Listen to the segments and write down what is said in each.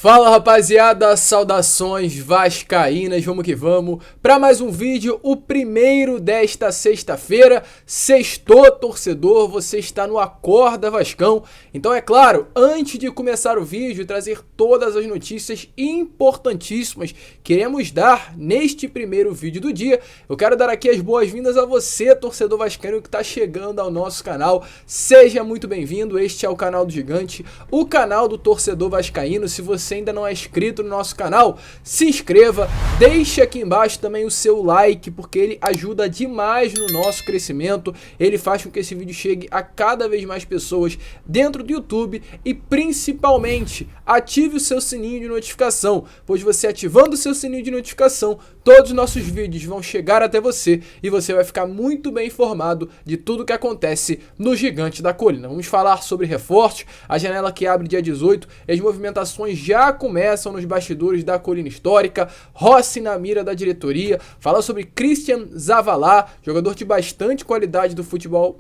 Fala rapaziada, saudações vascaínas, vamos que vamos para mais um vídeo, o primeiro desta sexta-feira. Sextou, torcedor, você está no Acorda Vascão. Então é claro, antes de começar o vídeo, trazer todas as notícias importantíssimas que queremos dar neste primeiro vídeo do dia. Eu quero dar aqui as boas-vindas a você, torcedor vascaíno que está chegando ao nosso canal. Seja muito bem-vindo, este é o canal do Gigante, o canal do torcedor vascaíno. Se você ainda não é inscrito no nosso canal, se inscreva, deixe aqui embaixo também o seu like, porque ele ajuda demais no nosso crescimento, ele faz com que esse vídeo chegue a cada vez mais pessoas dentro do YouTube e principalmente ative o seu sininho de notificação, pois você ativando o seu sininho de notificação, todos os nossos vídeos vão chegar até você e você vai ficar muito bem informado de tudo que acontece no Gigante da Colina. Vamos falar sobre reforços, a janela que abre dia 18, as movimentações já começam nos bastidores da Colina Histórica, Rossi na mira da diretoria, falar sobre Christian Zavala, jogador de bastante qualidade do futebol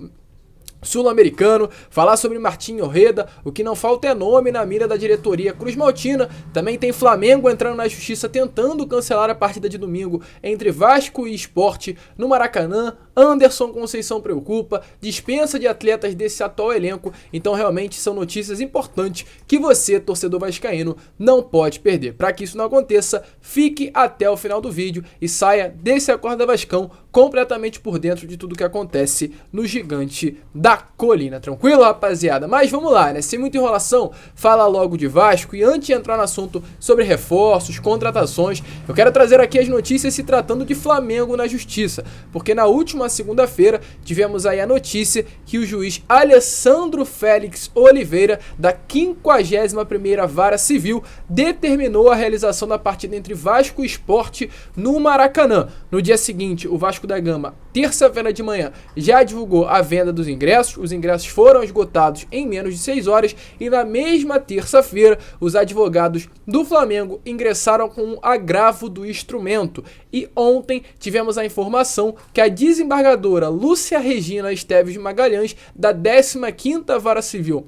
sul-americano, falar sobre Martinho Orreda, o que não falta é nome na mira da diretoria Cruz Maltina. Também tem Flamengo entrando na justiça tentando cancelar a partida de domingo entre Vasco e Sport no Maracanã. Anderson Conceição preocupa, dispensa de atletas desse atual elenco. Então realmente são notícias importantes que você, torcedor vascaíno, não pode perder. Para que isso não aconteça, fique até o final do vídeo e saia desse Acorda Vascão completamente por dentro de tudo que acontece no Gigante da Colina. Tranquilo, rapaziada? Mas vamos lá, né? Sem muita enrolação, fala logo de Vasco. E antes de entrar no assunto sobre reforços, contratações, eu quero trazer aqui as notícias se tratando de Flamengo na justiça, porque na última segunda-feira tivemos aí a notícia que o juiz Alessandro Félix Oliveira, da 51ª Vara Civil, determinou a realização da partida entre Vasco e Sport no Maracanã. No dia seguinte, o Vasco da Gama, terça-feira de manhã, já divulgou a venda dos ingressos. Os ingressos foram esgotados em menos de 6 horas e na mesma terça-feira os advogados do Flamengo ingressaram com um agravo do instrumento. E ontem tivemos a informação que a desembargadora Lúcia Regina Esteves Magalhães, da 15ª Vara Civil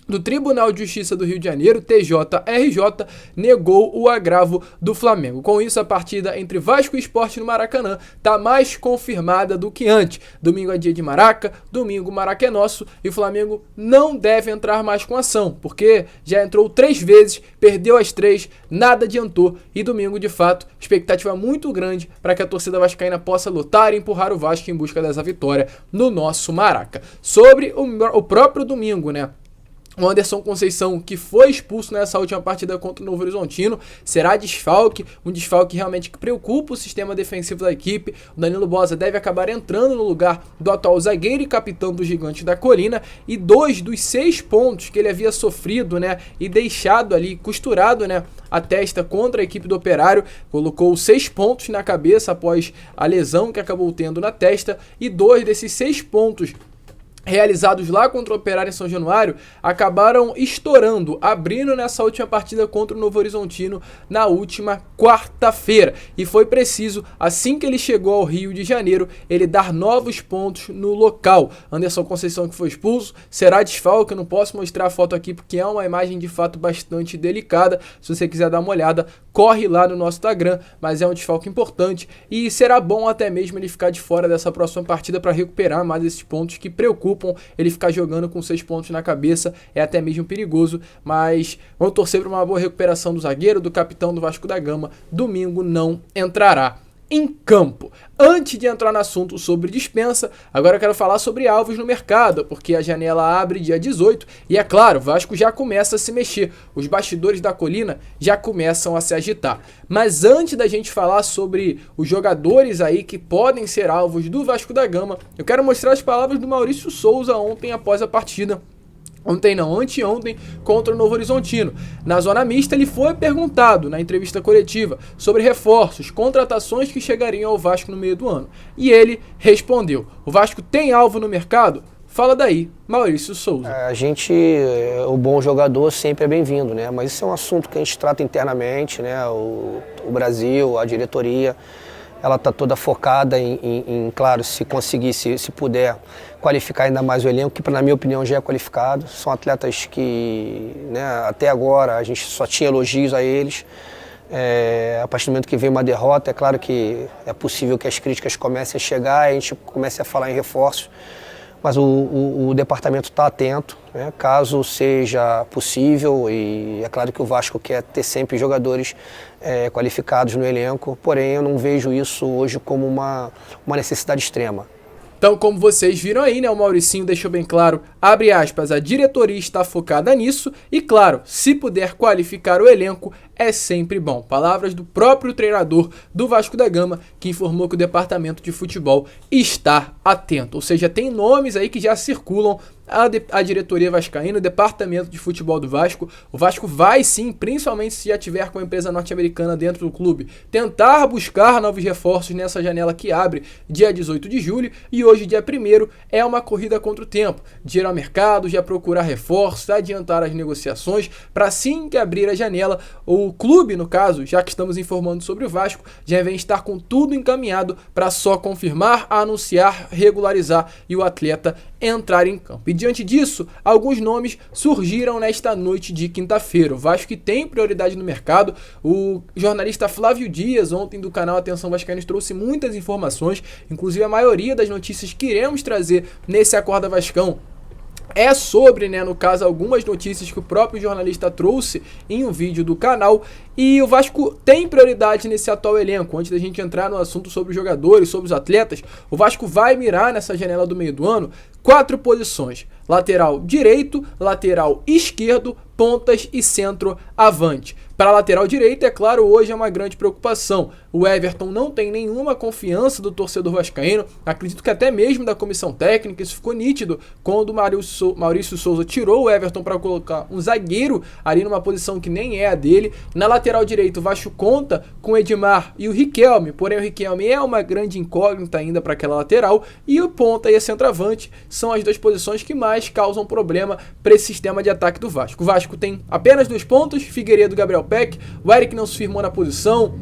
do Tribunal de Justiça do Rio de Janeiro, TJRJ, negou o agravo do Flamengo. Com isso, a partida entre Vasco e Sport no Maracanã está mais confirmada do que antes. Domingo é dia de Maraca, domingo o Maraca é nosso e o Flamengo não deve entrar mais com ação, porque já entrou 3 vezes, perdeu as 3, nada adiantou e domingo, de fato, expectativa muito grande para que a torcida vascaína possa lutar e empurrar o Vasco em busca dessa vitória no nosso Maraca. Sobre o próprio domingo, né? O Anderson Conceição, que foi expulso nessa última partida contra o Novo Horizontino, será desfalque, um desfalque realmente que preocupa o sistema defensivo da equipe. O Danilo Bosa deve acabar entrando no lugar do atual zagueiro e capitão do Gigante da Colina, e 2 dos 6 pontos que ele havia sofrido, né, e deixado ali, costurado, né, a testa contra a equipe do Operário, colocou 6 pontos na cabeça após a lesão que acabou tendo na testa, e 2 desses 6 pontos realizados lá contra o Operário em São Januário acabaram estourando, abrindo nessa última partida contra o Novo Horizontino na última quarta-feira. E foi preciso, assim que ele chegou ao Rio de Janeiro, ele dar novos pontos no local. Anderson Conceição, que foi expulso, será desfalque. Eu não posso mostrar a foto aqui porque é uma imagem de fato bastante delicada. Se você quiser dar uma olhada, corre lá no nosso Instagram, mas é um desfalque importante e será bom até mesmo ele ficar de fora dessa próxima partida para recuperar mais esses pontos que preocupam. Ele ficar jogando com 6 pontos na cabeça é até mesmo perigoso, mas vamos torcer para uma boa recuperação do zagueiro, do capitão do Vasco da Gama. Domingo não entrará em campo. Antes de entrar no assunto sobre dispensa, agora eu quero falar sobre alvos no mercado, porque a janela abre dia 18 e é claro, o Vasco já começa a se mexer, os bastidores da Colina já começam a se agitar. Mas antes da gente falar sobre os jogadores aí que podem ser alvos do Vasco da Gama, eu quero mostrar as palavras do Maurício Souza ontem após a partida. Anteontem, contra o Novo Horizontino. Na zona mista, ele foi perguntado na entrevista coletiva sobre reforços, contratações que chegariam ao Vasco no meio do ano. E ele respondeu: o Vasco tem alvo no mercado? Fala daí, Maurício Souza. O bom jogador sempre é bem-vindo, né? Mas isso é um assunto que a gente trata internamente, né? O Brasil, a diretoria. ela está toda focada claro, se conseguir, se puder, qualificar ainda mais o elenco, que na minha opinião já é qualificado. São atletas que, né, até agora a gente só tinha elogios a eles. A partir do momento que vem uma derrota, é claro que é possível que as críticas comecem a chegar e a gente comece a falar em reforços. Mas o departamento está atento, né, caso seja possível, e é claro que o Vasco quer ter sempre jogadores qualificados no elenco, porém eu não vejo isso hoje como uma necessidade extrema. Então, como vocês viram aí, né, o Mauricinho deixou bem claro, abre aspas, a diretoria está focada nisso e, claro, se puder qualificar o elenco, é sempre bom. Palavras do próprio treinador do Vasco da Gama, que informou que o departamento de futebol está atento. Ou seja, tem nomes aí que já circulam a diretoria vascaína, o departamento de futebol do Vasco. O Vasco vai sim, principalmente se já tiver com a empresa norte-americana dentro do clube, tentar buscar novos reforços nessa janela que abre dia 18 de julho e hoje, dia 1º, é uma corrida contra o tempo. De ir ao mercado, já procurar reforços, adiantar as negociações, para assim que abrir a janela, o clube, no caso, já que estamos informando sobre o Vasco, já vem estar com tudo encaminhado para só confirmar, anunciar, regularizar e o atleta entrar em campo. E diante disso, alguns nomes surgiram nesta noite de quinta-feira. O Vasco que tem prioridade no mercado. O jornalista Flávio Dias, ontem do canal Atenção Vascaínos, trouxe muitas informações, inclusive a maioria das notícias que iremos trazer nesse Acorda Vascão é sobre, né, no caso, algumas notícias que o próprio jornalista trouxe em um vídeo do canal. E o Vasco tem prioridade nesse atual elenco. Antes da gente entrar no assunto sobre os jogadores, sobre os atletas, o Vasco vai mirar nessa janela do meio do ano 4 posições: lateral direito, lateral esquerdo, pontas e centroavante. Para a lateral direita, é claro, hoje é uma grande preocupação. O Everton não tem nenhuma confiança do torcedor vascaíno, acredito que até mesmo da comissão técnica. Isso ficou nítido quando o Maurício Souza tirou o Everton para colocar um zagueiro ali numa posição que nem é a dele. Na lateral direita, o Vasco conta com o Edmar e o Riquelme, porém o Riquelme é uma grande incógnita ainda para aquela lateral, e o ponta e a centroavante são as 2 posições que mais causam problema para esse sistema de ataque do Vasco. O Vasco tem apenas 2 pontos, Figueiredo e Gabriel Peck. O Eric não se firmou na posição.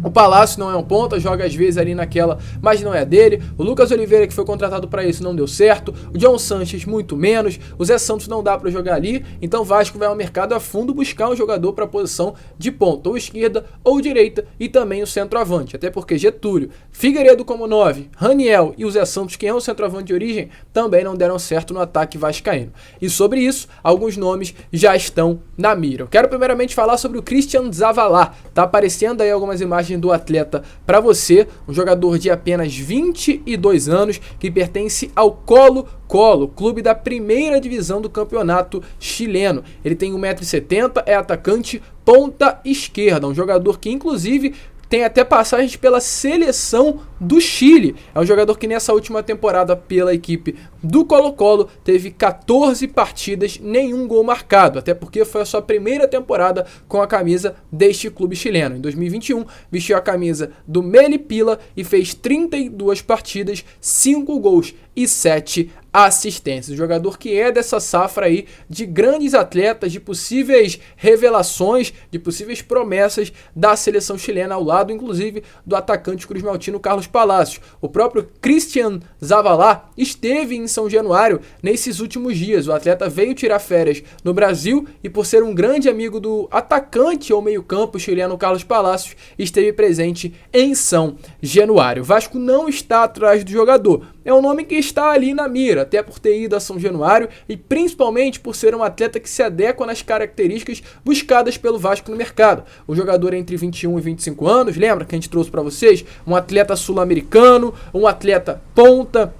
O Palácio não é um ponta, joga às vezes ali naquela, mas não é dele. O Lucas Oliveira, que foi contratado para isso, não deu certo. O John Sanches, muito menos. O Zé Santos não dá para jogar ali. Então o Vasco vai ao mercado a fundo buscar um jogador para a posição de ponta, ou esquerda ou direita, e também o centroavante. Até porque Getúlio, Figueiredo como 9, Raniel e o Zé Santos, que é um centroavante de origem, também não deram certo no ataque vascaíno. E sobre isso, alguns nomes já estão na mira. Eu quero primeiramente falar sobre o Christian Zavala. Tá aparecendo aí algumas imagens do atleta para você, um jogador de apenas 22 anos que pertence ao Colo-Colo, clube da primeira divisão do campeonato chileno. Ele tem 1,70 m, é atacante, ponta esquerda, um jogador que inclusive tem até passagens pela seleção do Chile. É um jogador que nessa última temporada pela equipe do Colo-Colo teve 14 partidas, nenhum gol marcado, até porque foi a sua primeira temporada com a camisa deste clube chileno. Em 2021, vestiu a camisa do Melipilla e fez 32 partidas, 5 gols e 7 assistências. Um jogador que é dessa safra aí de grandes atletas, de possíveis revelações, de possíveis promessas da seleção chilena, ao lado inclusive do atacante Cruz Maltino Carlos Palacios. O próprio Christian Zavala esteve em São Januário nesses últimos dias. O atleta veio tirar férias no Brasil e, por ser um grande amigo do atacante ou meio-campo chileno Carlos Palacios, esteve presente em São Januário. O Vasco não está atrás do jogador. É um nome que está ali na mira, até por ter ido a São Januário e principalmente por ser um atleta que se adequa nas características buscadas pelo Vasco no mercado. O jogador entre 21 e 25 anos, lembra que a gente trouxe para vocês? Um atleta sul-americano, um atleta ponta,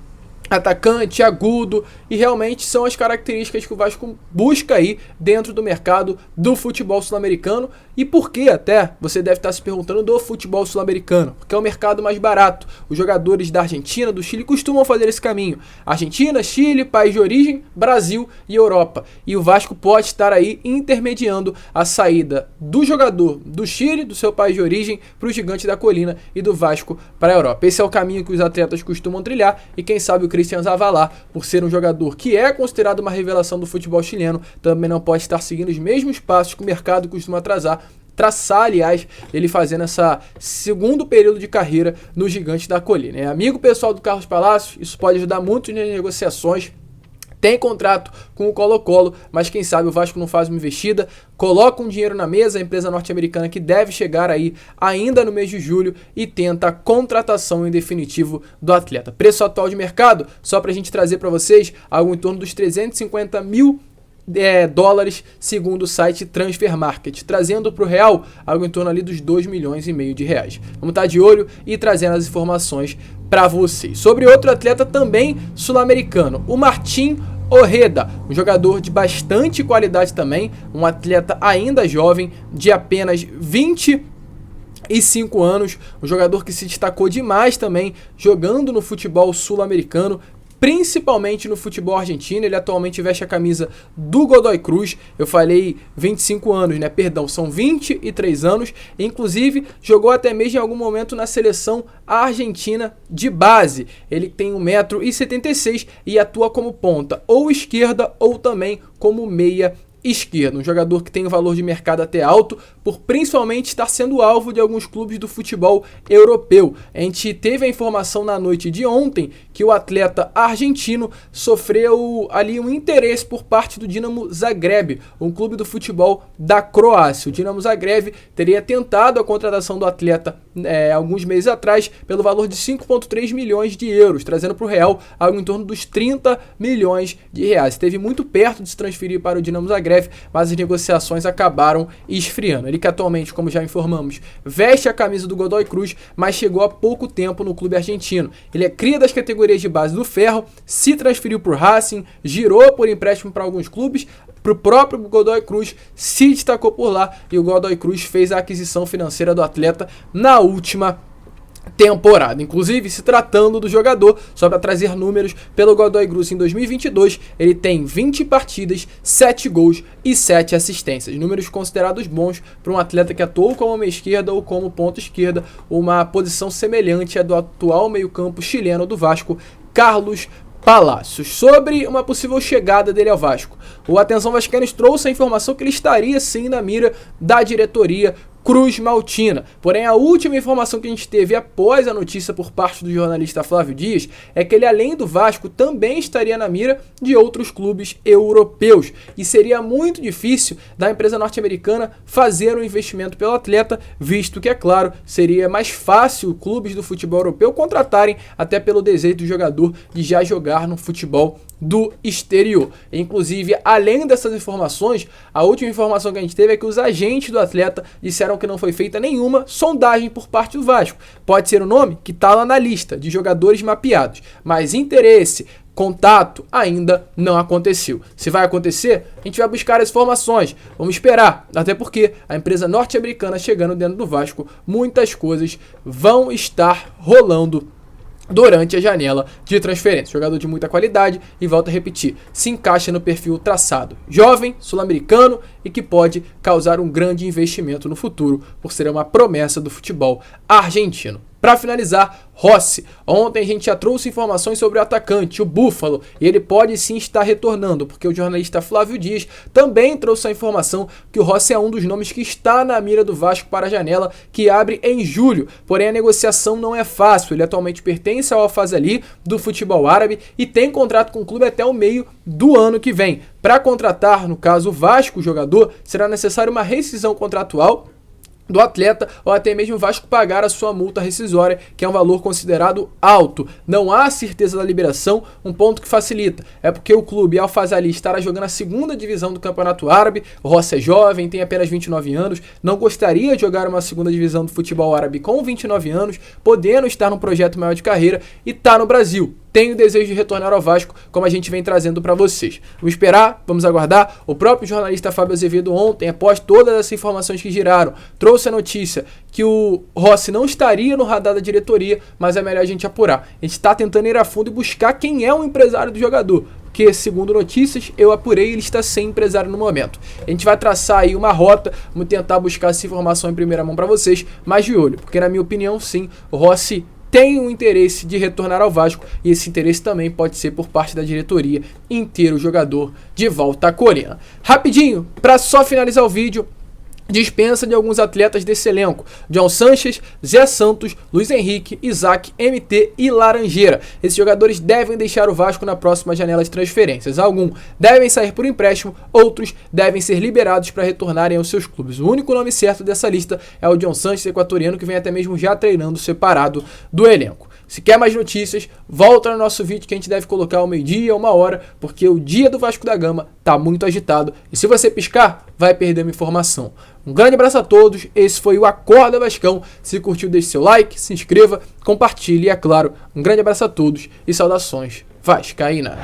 atacante, agudo, e realmente são as características que o Vasco busca aí dentro do mercado do futebol sul-americano. E por que até, você deve estar se perguntando, do futebol sul-americano? Porque é o mercado mais barato. Os jogadores da Argentina, do Chile costumam fazer esse caminho. Argentina, Chile, país de origem, Brasil e Europa. E o Vasco pode estar aí intermediando a saída do jogador do Chile, do seu país de origem, para o Gigante da Colina, e do Vasco para a Europa. Esse é o caminho que os atletas costumam trilhar, e quem sabe o Christian Zavala, por ser um jogador que é considerado uma revelação do futebol chileno, também não pode estar seguindo os mesmos passos que o mercado costuma traçar, aliás, ele fazendo essa segundo período de carreira no Gigante da Colina. Amigo pessoal do Carlos Palacios, isso pode ajudar muito nas negociações. Tem contrato com o Colo-Colo, mas quem sabe o Vasco não faz uma investida, coloca um dinheiro na mesa, a empresa norte-americana que deve chegar aí ainda no mês de julho e tenta a contratação em definitivo do atleta. Preço atual de mercado, só para a gente trazer para vocês, algo em torno dos 350 mil dólares, segundo o site Transfer Market, trazendo para o real algo em torno ali dos 2,5 milhões de reais. Vamos estar de olho e trazendo as informações para vocês. Sobre outro atleta também sul-americano, o Martín Ojeda, um jogador de bastante qualidade também, um atleta ainda jovem, de apenas 25 anos, um jogador que se destacou demais também jogando no futebol sul-americano, principalmente no futebol argentino. Ele atualmente veste a camisa do Godoy Cruz. Eu falei 25 anos, né? Perdão, são 23 anos. Inclusive, jogou até mesmo em algum momento na seleção argentina de base. Ele tem 1,76 m e atua como ponta ou esquerda ou também como meia esquerda, um jogador que tem um valor de mercado até alto, por principalmente estar sendo alvo de alguns clubes do futebol europeu. A gente teve a informação na noite de ontem que o atleta argentino sofreu ali um interesse por parte do Dinamo Zagreb, um clube do futebol da Croácia. O Dinamo Zagreb teria tentado a contratação do atleta alguns meses atrás pelo valor de 5,3 milhões de euros, trazendo para o real algo em torno dos 30 milhões de reais. Esteve muito perto de se transferir para o Dinamo Zagreb, mas as negociações acabaram esfriando. Ele que atualmente, como já informamos, veste a camisa do Godoy Cruz, mas chegou há pouco tempo no clube argentino. Ele é cria das categorias de base do Ferro, se transferiu por Racing, girou por empréstimo para alguns clubes, para o próprio Godoy Cruz, se destacou por lá e o Godoy Cruz fez a aquisição financeira do atleta na última temporada. Inclusive, se tratando do jogador, só para trazer números, pelo Godoy Cruz em 2022, ele tem 20 partidas, 7 gols e 7 assistências. Números considerados bons para um atleta que atuou como meia esquerda ou como ponta esquerda, uma posição semelhante à do atual meio-campo chileno do Vasco, Carlos Palacios. Sobre uma possível chegada dele ao Vasco, o Atenção Vascaínos trouxe a informação que ele estaria sim na mira da diretoria Cruz Maltina. Porém, a última informação que a gente teve após a notícia por parte do jornalista Flávio Dias é que ele, além do Vasco, também estaria na mira de outros clubes europeus. E seria muito difícil da empresa norte-americana fazer um investimento pelo atleta, visto que, é claro, seria mais fácil clubes do futebol europeu contratarem, até pelo desejo do jogador de já jogar no futebol do exterior. Inclusive, além dessas informações, a última informação que a gente teve é que os agentes do atleta disseram que não foi feita nenhuma sondagem por parte do Vasco. Pode ser o nome que está lá na lista de jogadores mapeados, mas interesse, contato ainda não aconteceu. Se vai acontecer, a gente vai buscar as informações. Vamos esperar, até porque a empresa norte-americana chegando dentro do Vasco, muitas coisas vão estar rolando durante a janela de transferência. Jogador de muita qualidade e, volto a repetir, se encaixa no perfil traçado. Jovem, sul-americano e que pode causar um grande investimento no futuro por ser uma promessa do futebol argentino. Para finalizar, Rossi. Ontem a gente já trouxe informações sobre o atacante, o Búfalo, e ele pode sim estar retornando, porque o jornalista Flávio Dias também trouxe a informação que o Rossi é um dos nomes que está na mira do Vasco para a janela, que abre em julho. Porém, a negociação não é fácil. Ele atualmente pertence ao Al-Fazali do futebol árabe e tem contrato com o clube até o meio do ano que vem. Para contratar, no caso o Vasco, o jogador, será necessário uma rescisão contratual do atleta ou até mesmo o Vasco pagar a sua multa rescisória, que é um valor considerado alto. Não há certeza da liberação, um ponto que facilita. É porque o clube Al-Fazali estará jogando a segunda divisão do Campeonato Árabe, o Rossi é jovem, tem apenas 29 anos, não gostaria de jogar uma segunda divisão do futebol árabe com 29 anos, podendo estar num projeto maior de carreira e tá no Brasil. Tem o desejo de retornar ao Vasco, como a gente vem trazendo para vocês. Vamos esperar, vamos aguardar. O próprio jornalista Fábio Azevedo ontem, após todas essas informações que giraram, trouxe a notícia que o Rossi não estaria no radar da diretoria, mas é melhor a gente apurar. A gente está tentando ir a fundo e buscar quem é o empresário do jogador, porque, segundo notícias, eu apurei, ele está sem empresário no momento. A gente vai traçar aí uma rota, vamos tentar buscar essa informação em primeira mão para vocês, mas de olho, porque na minha opinião, sim, o Rossi tem o interesse de retornar ao Vasco e esse interesse também pode ser por parte da diretoria em ter o jogador de volta à Coreia. Rapidinho, para só finalizar o vídeo, dispensa de alguns atletas desse elenco: John Sanches, Zé Santos, Luiz Henrique, Isaac, MT e Laranjeira. Esses jogadores devem deixar o Vasco na próxima janela de transferências. Alguns devem sair por empréstimo, outros devem ser liberados para retornarem aos seus clubes. O único nome certo dessa lista é o John Sanches, equatoriano, que vem até mesmo já treinando separado do elenco. Se quer mais notícias, volta no nosso vídeo que a gente deve colocar ao meio-dia, 1h, porque o dia do Vasco da Gama tá muito agitado e se você piscar, vai perder uma informação. Um grande abraço a todos, esse foi o Acorda Vascão. Se curtiu, deixe seu like, se inscreva, compartilhe e, é claro, um grande abraço a todos e saudações vascaína.